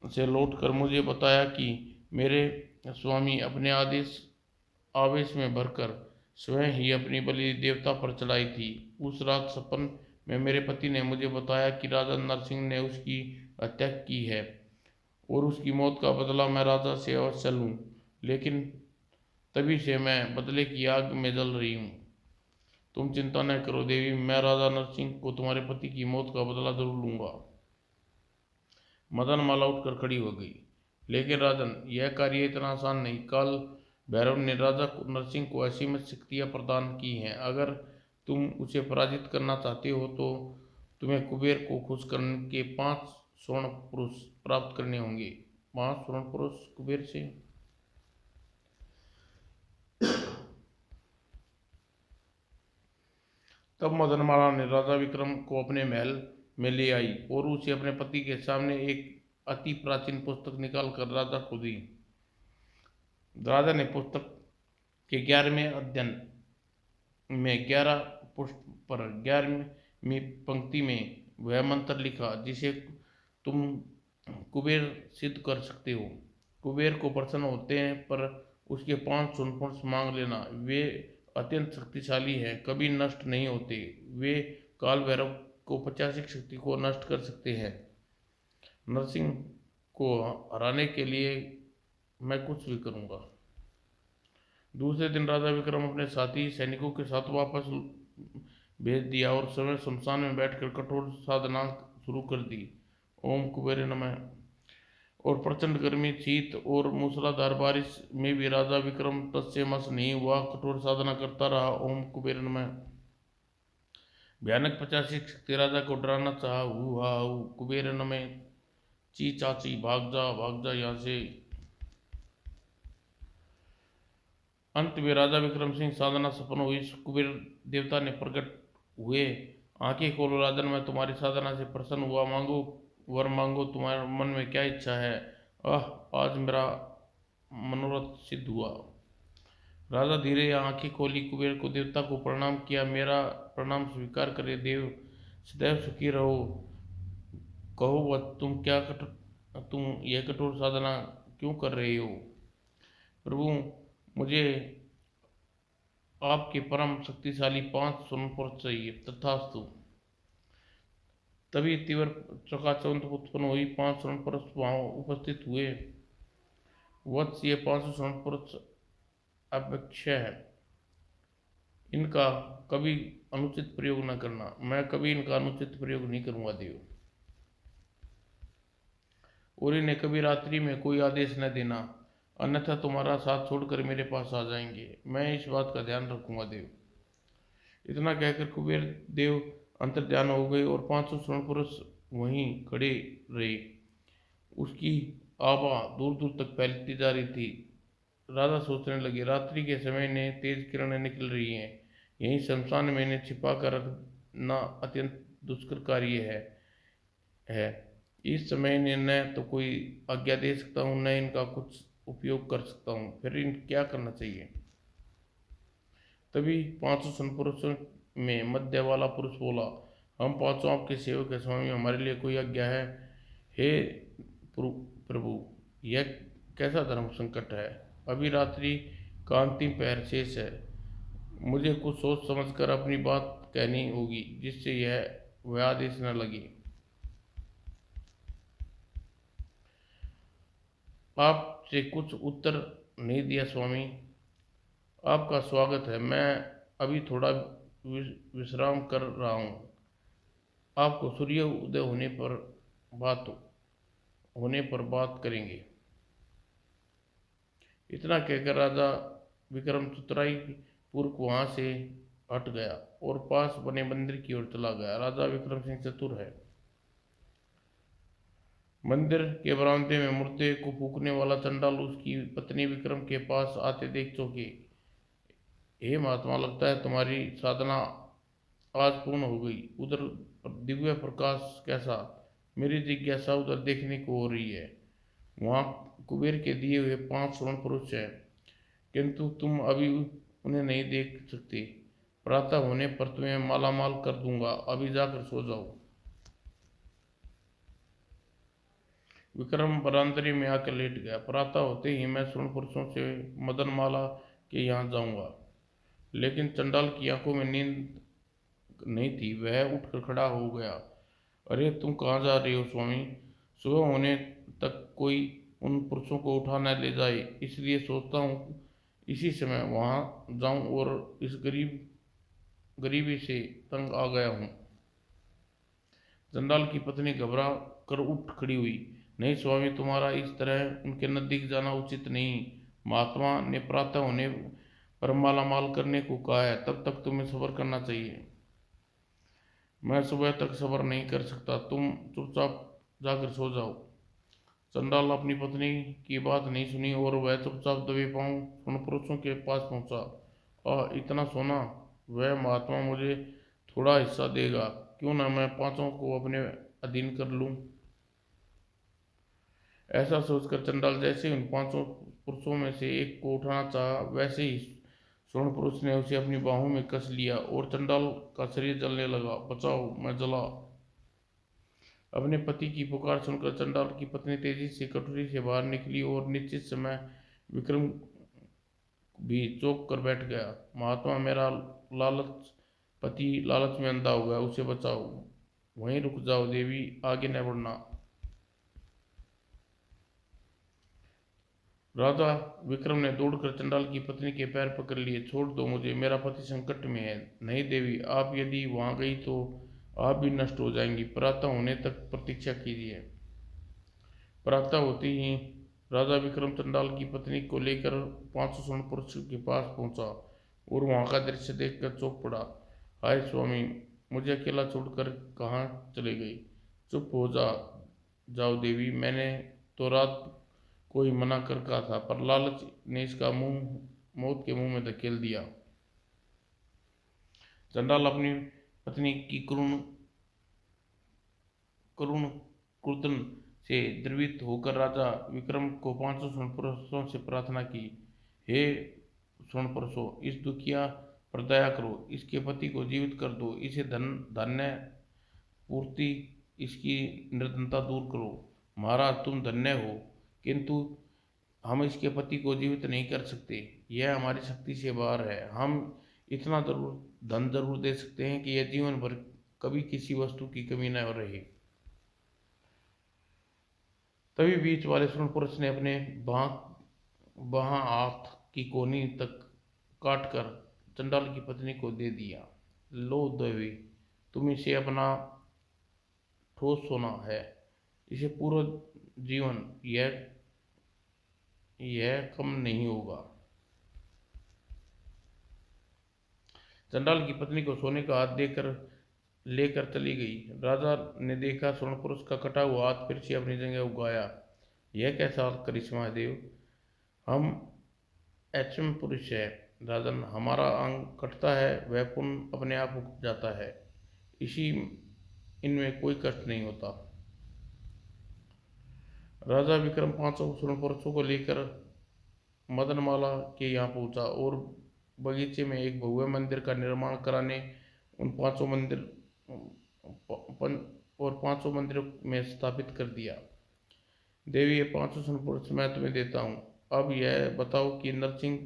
से लौटकर मुझे बताया कि मेरे स्वामी अपने आवेश में भरकर स्वयं ही अपनी बलि देवता पर चलाई थी। उस रात सपन में मेरे पति ने मुझे बताया कि राजा नरसिंह ने उसकी हत्या की है और उसकी मौत का बदला मैं राजा से अवश्य लूं। लेकिन तभी से मैं बदले की आग में जल रही हूँ। तुम चिंता न करो देवी, मैं राजा नरसिंह को तुम्हारे पति की मौत का बदला जरूर लूंगा। मदनमाला उठकर खड़ी हो गई। लेकिन राजन, यह कार्य इतना आसान नहीं। काल भैरव ने राजा नरसिंह को असीमित शक्तियां प्रदान की हैं। अगर तुम उसे पराजित करना चाहते हो तो तुम्हें कुबेर को खुश करने के 5 स्वर्ण पुरुष प्राप्त करने होंगे। 5 स्वर्ण पुरुष कुबेर से? तब मदनमाला ने राजा विक्रम को अपने महल में ले आई और उसे अपने पति के सामने एक अति प्राचीन पुस्तक निकाल कर राजा को दी। राजा ने पुस्तक के 11वें अध्ययन में 11 पृष्ठ पर 11वीं पंक्ति में वह मंत्र लिखा जिसे तुम कुबेर सिद्ध कर सकते हो। कुबेर को प्रसन्न होते हैं पर उसके 5 स्वर्ण मांग लेना। वे अत्यंत शक्तिशाली हैं, कभी नष्ट नहीं होते। वे काल भैरव को 85 शक्ति को नष्ट कर सकते हैं। नरसिंह को हराने के लिए मैं कुछ भी करूंगा। दूसरे दिन राजा विक्रम अपने साथी सैनिकों के साथ वापस भेज दिया और स्वयं शमशान में बैठकर कठोर साधना शुरू कर दी। ओम कुबेर नमः। और प्रचंड गर्मी, शीत और मूसलाधार बारिश में भी राजा विक्रम तस्मस नहीं हुआ, कठोर साधना करता रहा। ओम कुबेर नमः। भयानक 85 शक्ति राजा को डराना चाहा। हु हा हु कुबेर नमः। ची चाची भाग जा यहाँ से। अंत में राजा विक्रम सिंह साधना सफल हुई। कुबेर देवता ने प्रकट हुए। आंखें खोलो राजन, मैं तुम्हारी साधना से प्रसन्न हुआ। मांगो वर मांगो, तुम्हारे मन में क्या इच्छा है। आज मेरा मनोरथ सिद्ध हुआ। राजा धीरे आंखें खोली, कुबेर को देवता को प्रणाम किया। मेरा प्रणाम स्वीकार करे देव, सदैव सुखी रहो। कहो वह तुम यह कठोर साधना क्यों कर रहे हो। प्रभु, मुझे आपके परम शक्तिशाली 5 स्वर्ण चाहिए। तथास्तु। तभी तीव्र चकाचौंध उत्पन्न हुई। 5 स्वर्ण वहां उपस्थित हुए। वत्स, ये 5 स्वर्ण अपेक्षा है, इनका कभी अनुचित प्रयोग न करना। मैं कभी इनका अनुचित प्रयोग नहीं करूंगा देव। और इन्हें कभी रात्रि में कोई आदेश न देना, अन्यथा तुम्हारा साथ छोड़कर मेरे पास आ जाएंगे। मैं इस बात का ध्यान रखूंगा देव। इतना कहकर कुबेर देव अंतर्ध्यान हो गए और 500 स्वर्ण पुरुष वहीं खड़े रहे। उसकी आभा दूर दूर तक फैलती जा रही थी। राजा सोचने लगे, रात्रि के समय ने तेज किरणें निकल रही हैं, यहीं शमशान में इन्हें छिपा कर रखना अत्यंत दुष्कर कार्य है। इस समय इन्हें न तो कोई आज्ञा दे सकता हूँ, न इनका कुछ उपयोग कर सकता हूँ। फिर इन क्या करना चाहिए। तभी 500 स्वर्ण पुरुषों में मध्य वाला पुरुष बोला, हम 500 आपके सेवक है स्वामी, हमारे लिए कोई आज्ञा है। हे प्रभु, यह कैसा धर्म संकट है। अभी रात्रि का अंतिम पहर शेष है। मुझे कुछ सोच समझकर अपनी बात कहनी होगी जिससे वह आदेश न लगे। आपसे कुछ उत्तर नहीं दिया स्वामी, आपका स्वागत है। मैं अभी थोड़ा विश्राम कर रहा हूँ। आपको सूर्य उदय होने पर बात करेंगे। इतना कहकर राजा विक्रम चतुराई पूर्वक वहां से हट गया और पास बने मंदिर की ओर चला गया। राजा विक्रम सिंह चतुर है। मंदिर के बरामदे में मुर्दे को फूकने वाला चंडाल उसकी पत्नी विक्रम के पास आते देख चौंके। हे महात्मा, लगता है तुम्हारी साधना आज पूर्ण हो गई। उधर दिव्य प्रकाश कैसा। मेरी जिज्ञासा उधर देखने को हो रही है। वहाँ कुबेर के दिए हुए 5 स्वर्ण पुरुष हैं, किंतु तुम अभी उन्हें नहीं देख सकते। प्रातः होने पर तुम्हें मालामाल कर दूंगा, अभी जाकर सो जाओ। विक्रम बरामदे में आकर लेट गया। प्रातः होते ही मैं स्वर्ण पुरुषों से मदनमाला के यहाँ जाऊंगा। लेकिन चंडाल की आंखों में नींद नहीं थी। वह उठकर खड़ा हो गया। अरे तुम कहाँ जा रहे हो स्वामी। सुबह होने तक कोई उन पुरुषों को उठा न ले जाए, इसलिए सोचता हूँ इसी समय वहाँ जाऊँ और इस गरीबी से तंग आ गया हूँ। चंडाल की पत्नी घबरा कर उठ खड़ी हुई। नहीं स्वामी, तुम्हारा इस तरह उनके नजदीक जाना उचित नहीं। महात्मा ने प्रातः होने पर मालामाल करने को कहा है, तब तक तुम्हें सब्र करना चाहिए। मैं सुबह तक सब्र नहीं कर सकता, तुम चुपचाप जाकर सो जाओ। चंडाल अपनी पत्नी की बात नहीं सुनी और वह चुपचाप दबे पांव स्वर्ण पुरुषों के पास पहुंचा। इतना सोना। वह महात्मा, मुझे थोड़ा हिस्सा देगा, क्यों ना मैं पांचों को अपने अधीन कर लूं। ऐसा सोचकर चंडाल जैसे उन पांचों पुरुषों में से एक को उठाना चाहा, वैसे ही स्वर्ण पुरुष ने उसे अपनी बाहों में कस लिया और चंडाल का शरीर जलने लगा। बचाओ, मैं जला। अपने पति की पुकार सुनकर चंडाल की पत्नी तेजी से कटोरी से बाहर निकली और निश्चित समय विक्रम भी चौंक कर बैठ गया। महात्मा, मेरा लालच पति लालच में अंधा हो गया, उसे बचाओ। वहीं रुक जाओ देवी, आगे न बढ़ना। राजा विक्रम ने दौड़कर चंडाल की पत्नी के पैर पकड़ लिए। छोड़ दो मुझे, मेरा पति संकट में है। नहीं देवी, आप यदि वहां गई तो आप भी नष्ट हो जाएंगी। प्रातः होने तक प्रतीक्षा कीजिए। प्रातः होते ही राजा विक्रम चंडाल की पत्नी को लेकर 500 स्वर्ण पुरुषों के पास पहुंचा और वहां का दृश्य देखकर चौंक पड़ा। हाय स्वामी, मुझे अकेला छोड़कर कहाँ चले गई? चुप हो जाओ देवी, मैंने तो रात को ही मना कर कहा था, पर लालच ने इसका मुंह मौत के मुंह में धकेल दिया। चंडाल अपनी पत्नी की करुण करुण क्रुदन से द्रवित होकर राजा विक्रम को 500 स्वर्ण पुरुषों से प्रार्थना की। हे स्वर्ण पुरुषों, इस दुखिया पर दया करो, इसके पति को जीवित कर दो, इसे धान्य पूर्ति, इसकी निर्धनता दूर करो। महाराज, तुम धन्य हो, किंतु हम इसके पति को जीवित नहीं कर सकते। यह हमारी शक्ति से बाहर है। हम इतना धन जरूर दे सकते हैं कि यह जीवन भर कभी किसी वस्तु की कमी न रहे। तभी बीच वाले स्वर्ण पुरुष ने अपने बाहां हाथ की कोहनी तक काट कर चंडाल की पत्नी को दे दिया। लो देवी, तुम इसे अपना ठोस सोना है, इसे पूरा जीवन यह कम नहीं होगा। चंडाल की पत्नी को सोने का हाथ देकर लेकर चली गई। राजा ने देखा स्वर्ण पुरुष का कटा हुआ हाथ फिर से अपनी जगह उगाया। यह कैसा करिश्मा है देव, हम अक्षम पुरुष है। राजन, हमारा अंग कटता है, वह पुनः अपने आप उग जाता है, इसी इनमें कोई कष्ट नहीं होता। राजा विक्रम 500 स्वर्ण पुरुषों को लेकर मदनमाला के यहाँ पहुंचा और बगीचे में एक भव्य मंदिर का निर्माण कराने उन पांचों मंदिरों में स्थापित कर दिया। देवी, ये 500 स्वर्ण पुरुष मैं तुम्हें देता हूँ। अब यह बताओ कि नरसिंह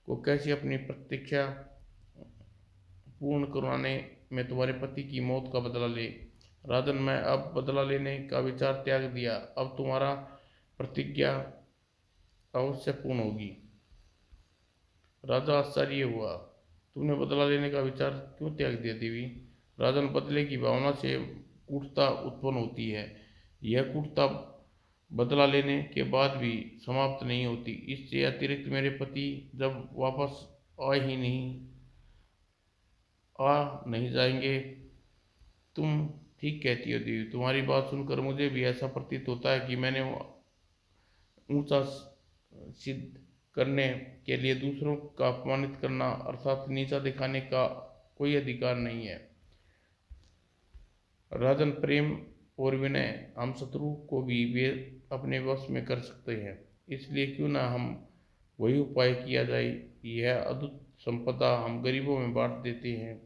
को कैसे अपनी प्रतीक्षा पूर्ण करवाने में तुम्हारे पति की मौत का बदला ले। राजन, मैं अब बदला लेने का विचार त्याग दिया, अब तुम्हारा प्रतिज्ञा अवश्य पूर्ण होगी। राजा आश्चर्य हुआ। तुमने बदला लेने का विचार क्यों त्याग दिया देवी? राजन, बदले की भावना से कूटता उत्पन्न होती है। यह कूटता बदला लेने के बाद भी समाप्त नहीं होती। इससे अतिरिक्त मेरे पति जब वापस आ नहीं जाएंगे। तुम ठीक कहती हो देवी, तुम्हारी बात सुनकर मुझे भी ऐसा प्रतीत होता है कि मैंने ऊंचा सिद्ध करने के लिए दूसरों का अपमानित करना अर्थात नीचा दिखाने का कोई अधिकार नहीं है। राजन, प्रेम और विनय हम शत्रु को भी वे अपने वश में कर सकते हैं, इसलिए क्यों ना हम वही उपाय किया जाए। यह अद्भुत संपदा हम गरीबों में बांट देते हैं।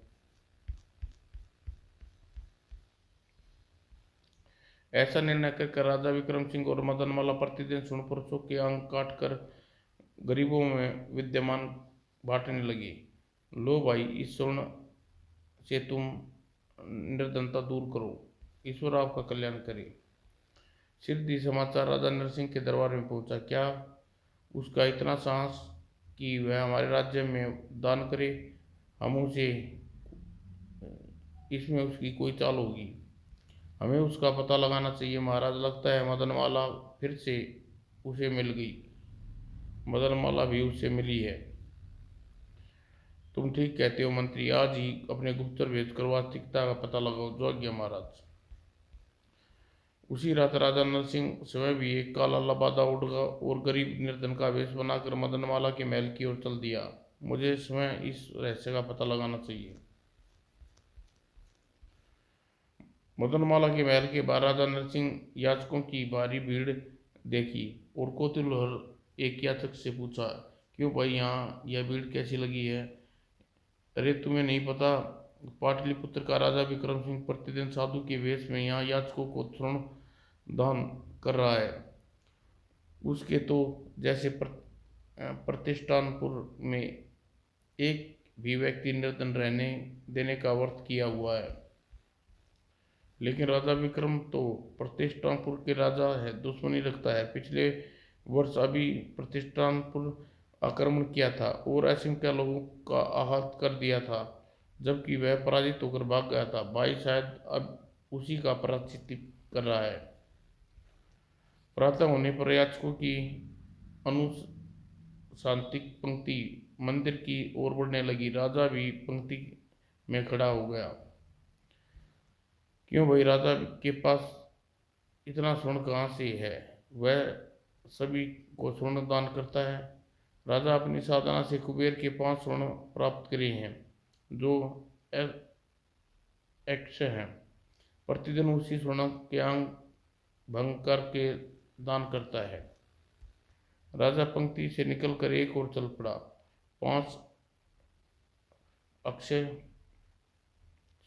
ऐसा निर्णय कर राजा विक्रम सिंह और मदनमाला प्रतिदिन स्वर्ण पुरुषों के अंग काट कर गरीबों में विद्यमान बांटने लगे। लो भाई, इस स्वर्ण से तुम निर्धनता दूर करो, ईश्वर आपका कल्याण करे। सिद्धि समाचार राजा नरसिंह के दरबार में पहुंचा। क्या उसका इतना साहस कि वह हमारे राज्य में दान करे? हम उसे इसमें उसकी कोई चाल होगी, हमें उसका पता लगाना चाहिए महाराज। लगता है मदनमाला फिर से उसे मिल गई। मदनमाला भी उससे मिली है। तुम ठीक कहते हो मंत्री, आज ही अपने गुप्तचर भेजकर वास्तविकता का पता लगाओ। जो आज्ञा महाराज। उसी रात राजा नरसिंह स्वयं भी एक काला लबादा उड़गा और गरीब निर्धन का वेश बनाकर मदनमाला के महल की ओर चल दिया। मुझे स्वयं इस रहस्य का पता लगाना चाहिए। मदनमाला के महल के बाहर राजा नरसिंह याचकों की भारी भीड़ देखी और कौतूहल एक याचक से पूछा, क्यों भाई यहाँ यह भीड़ कैसी लगी है? अरे तुम्हें नहीं पता, पाटलिपुत्र का राजा विक्रम सिंह प्रतिदिन साधु के वेश में यहाँ याचकों को स्वर्ण दान कर रहा है। उसके तो जैसे प्रतिष्ठानपुर में एक भी व्यक्ति निर्धन रहने देने का व्रत किया हुआ है। लेकिन राजा विक्रम तो प्रतिष्ठानपुर के राजा है, दुश्मनी रखता है। पिछले वर्ष अभी प्रतिष्ठानपुर आक्रमण किया था और असंख्य लोगों का आहत कर दिया था, जबकि वह पराजित होकर भाग गया था। भाई शायद अब उसी का प्रायश्चित कर रहा है। प्रातः होने पर याचकों की अनुशांतिक पंक्ति मंदिर की ओर बढ़ने लगी। राजा भी पंक्ति में खड़ा हो गया। क्यों भाई, राजा के पास इतना स्वर्ण कहाँ से है? वह सभी को स्वर्ण दान करता है। राजा अपनी साधना से कुबेर के 5 स्वर्ण प्राप्त करे हैं, जो एक्स हैं। प्रतिदिन उसी स्वर्ण के अंग भंग करके दान करता है। राजा पंक्ति से निकलकर एक और चल पड़ा। 5 अक्षय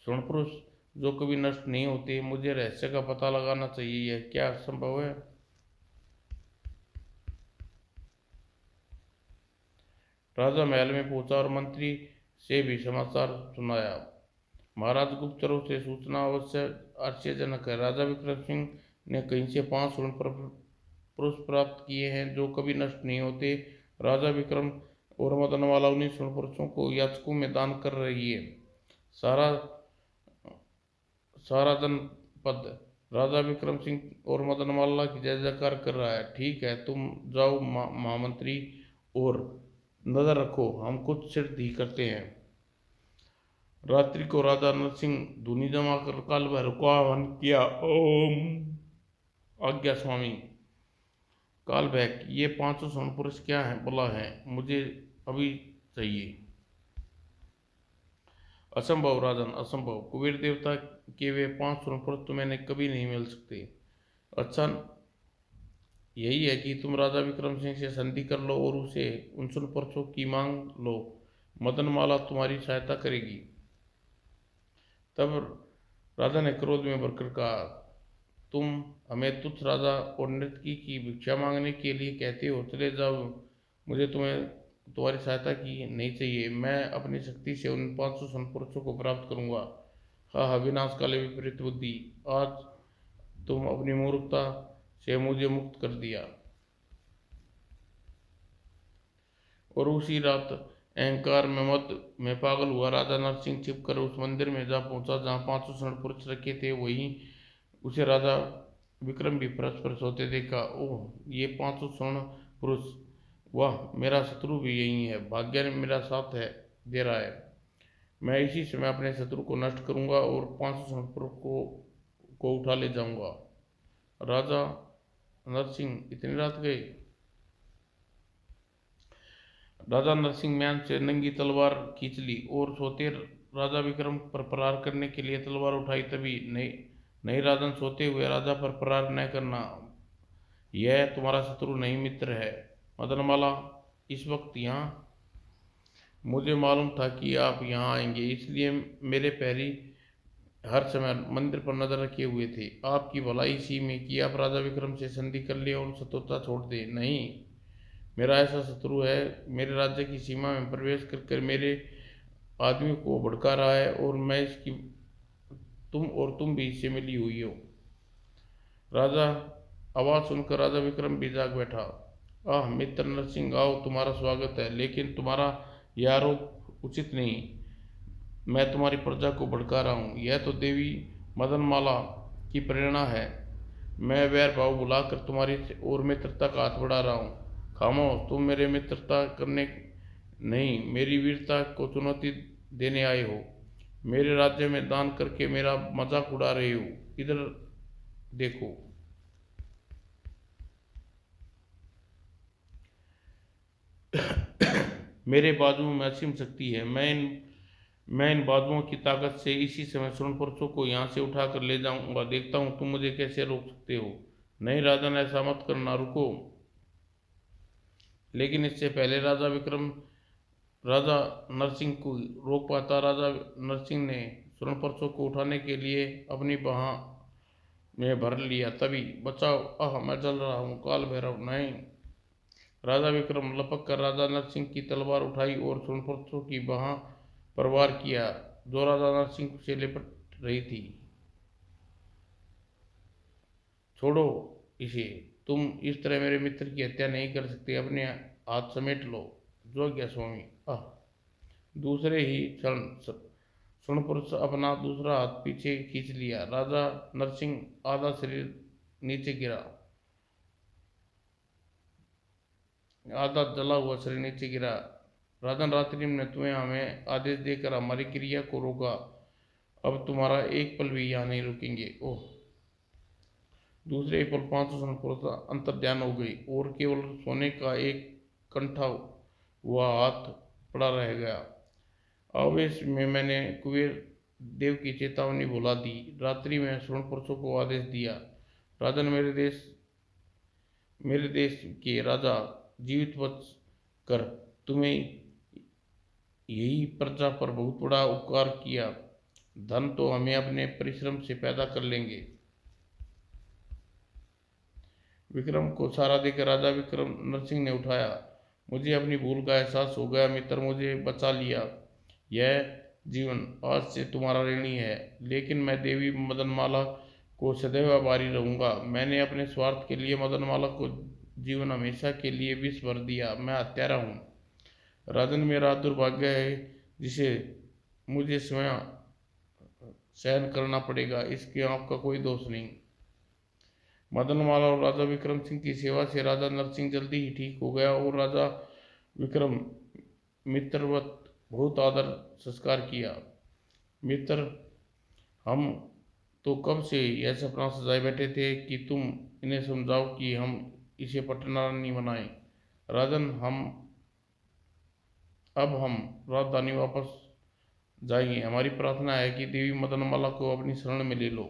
स्वर्ण पुरुष जो कभी नष्ट नहीं होते, मुझे रहस्य का पता लगाना चाहिए। यह क्या संभव है? राजा महल में पहुंचा और मंत्री से भी समाचार सुनाया। महाराज, गुप्तचरों से सूचना अवश्य आश्चर्यजनक है। राजा विक्रम सिंह ने कहीं से 5 स्वर्ण पुरुष प्राप्त किए हैं जो कभी नष्ट नहीं होते। राजा विक्रम और मदनमाला उन्हीं स्वर्ण पुरुषों को याचकों में दान कर रही है। सारा सारा जनपद राजा विक्रम सिंह और मदनमाला की जय जयकार कर रहा है। ठीक है, तुम जाओ महामंत्री, और नजर रखो, हम कुछ सिद्ध करते हैं। रात्रि को राजा नरसिंह धुनी जमा कर काल भैरव को आह्वान किया। ओम आज्ञा स्वामी। काल भैरव, ये 500 स्वर्ण पुरुष क्या है बोला है? मुझे अभी चाहिए। असंभव राजन, असंभव। कुबेर देवता के वे 5 स्वर्ण पुरुष तुम्हें कभी नहीं मिल सकते। अच्छा, यही है कि तुम राजा विक्रम सिंह से संधि कर लो और उसे उन स्वर्ण पुरुषों की मांग लो। मदनमाला तुम्हारी सहायता करेगी। तब राजा ने क्रोध में भरकर कहा, तुम हमें तुच्छ राजा और नर्तकी की भिक्षा मांगने के लिए कहते हो? चले जाओ, मुझे तुम्हारी सहायता की नहीं चाहिए। मैं अपनी शक्ति से उन 500 स्वर्ण पुरुषों को प्राप्त करूंगा। हाँ हाँ, विनाश काले विपरीत बुद्धि, आज तुम अपनी मूर्खता से मुझे मुक्त कर दिया। और उसी रात अहंकार में मत में पागल हुआ राजा नरसिंह छिपकर उस मंदिर में जा पहुंचा जहाँ 500 स्वर्ण पुरुष रखे थे। वहीं उसे राजा विक्रम भी परस्पर सोते देखा। ओह, ये 500 स्वर्ण पुरुष, वाह, मेरा शत्रु भी यही है। भाग्य ने मेरा साथ है दे रहा है। मैं इसी समय अपने शत्रु को नष्ट करूंगा और 500 स्वर्ण पुरुष को उठा ले जाऊंगा। राजा नरसिंह इतनी रात गए। राजा नरसिंह म्यान से नंगी तलवार खींच ली और सोते राजा विक्रम पर प्रहार करने के लिए तलवार उठाई। तभी नहीं नहीं राजन, सोते हुए राजा पर प्रहार न करना, यह तुम्हारा शत्रु नहीं मित्र है। मदनमाला इस वक्त यहाँ? मुझे मालूम था कि आप यहाँ आएंगे, इसलिए मेरे पैरी हर समय मंदिर पर नजर रखे हुए थे। आपकी भलाई इसी में कि आप राजा विक्रम से संधि कर ले और शत्रुता छोड़ दे। नहीं, मेरा ऐसा शत्रु है, मेरे राज्य की सीमा में प्रवेश कर मेरे आदमी को भड़का रहा है, और मैं इसकी तुम भी इससे मिली हुई हो। राजा आवाज सुनकर राजा विक्रम भी जाग बैठा। आह मित्र नरसिंह, आओ, तुम्हारा स्वागत है, लेकिन तुम्हारा यह आरोप उचित नहीं। मैं तुम्हारी प्रजा को भड़का रहा हूँ, यह तो देवी मदनमाला की प्रेरणा है। मैं वैर भाव बुलाकर तुम्हारी और मित्रता का हाथ बढ़ा रहा हूँ। खामोश, तुम मेरे मित्रता करने नहीं, मेरी वीरता को चुनौती देने आए हो। मेरे राज्य में दान करके मेरा मजाक उड़ा रहे हो। इधर देखो। मेरे बाजू में असीम शक्ति है। मैं इन मैं इन बाजुओं की ताकत से इसी समय सोनपुरसों को यहाँ से उठाकर ले जाऊंगा। देखता हूँ तुम मुझे कैसे रोक सकते हो। नहीं राजन, ऐसा मत करना, रुको। लेकिन इससे पहले राजा नरसिंह को रोक पाता। राजा नरसिंह ने सोनपुरसों को उठाने के लिए अपनी बाह में भर लिया। तभी बचाओ, आह मैं जल रहा हूँ, काल भैरव नहीं। राजा विक्रम लपक कर राजा नरसिंह की तलवार उठाई और सोनपुरसों की बाह पर वार किया, जो राजा नरसिंह से लिपट रही थी। छोड़ो इसे, तुम इस तरह मेरे मित्र की हत्या नहीं कर सकते, अपने हाथ समेट लो। जो क्या स्वामी। आह। दूसरे ही क्षण सोनपुरुष अपना दूसरा हाथ पीछे खींच लिया। राजा नरसिंह आधा शरीर नीचे गिरा, आधा जला हुआ शरीर नीचे गिरा। राजन रात्रि ने तुम्हें हमें आदेश देकर हमारी क्रिया को रोका, अब तुम्हारा एक पल भी यहाँ नहीं रुकेंगे। ओह। दूसरे ही पल 500 सोनपुरुष अंतर्ध्यान हो गई और केवल सोने का एक कंठा हुआ हाथ पड़ा रह गया। आवेश में मैंने कुबेर देव की चेतावनी भुला दी। रात्रि में सोनपुरुषों को आदेश दिया, राजन मेरे देश के राजा जीवित बच कर तुम्हें यही प्रजा पर बहुत बड़ा उपकार किया। धन तो हमें अपने परिश्रम से पैदा कर लेंगे। विक्रम को सहारा देकर राजा विक्रम नरसिंह ने उठाया। मुझे अपनी भूल का एहसास हो गया मित्र, मुझे बचा लिया। यह जीवन आज से तुम्हारा ऋणी है, लेकिन मैं देवी मदनमाला को सदैव आभारी रहूंगा। मैंने अपने स्वार्थ के लिए मदनमाला को जीवन हमेशा के लिए विष भर दिया। मैं हत्यारा हूँ राजन, मेरा दुर्भाग्य है जिसे मुझे स्वयं सहन करना पड़ेगा, इसके आपका कोई दोष नहीं। मदनमाला और राजा विक्रम सिंह की सेवा से राजा नरसिंह जल्दी ही ठीक हो गया और राजा विक्रम मित्रवत बहुत आदर संस्कार किया। मित्र, हम तो कब से यह सपना सजाए बैठे थे कि तुम इन्हें समझाओ कि हम इसे पटनारानी बनाएं। राजन, अब हम राजधानी वापस जाएंगे। हमारी प्रार्थना है कि देवी मदनमाला को अपनी शरण में ले लो।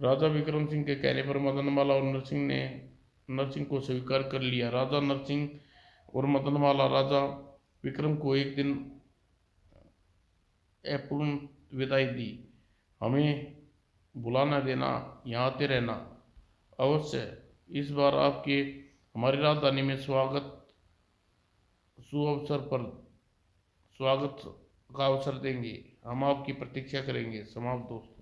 राजा विक्रम सिंह के कहने पर मदनमाला और नरसिंह को स्वीकार कर लिया। राजा नरसिंह और मदनमाला राजा विक्रम को एक दिन अपूर्ण विदाई दी। हमें भुला न देना, यहाँ आते रहना। अवश्य, इस बार आपके हमारी राजधानी में स्वागत का अवसर देंगे। हम आपकी प्रतीक्षा करेंगे। समाप्त दोस्तों।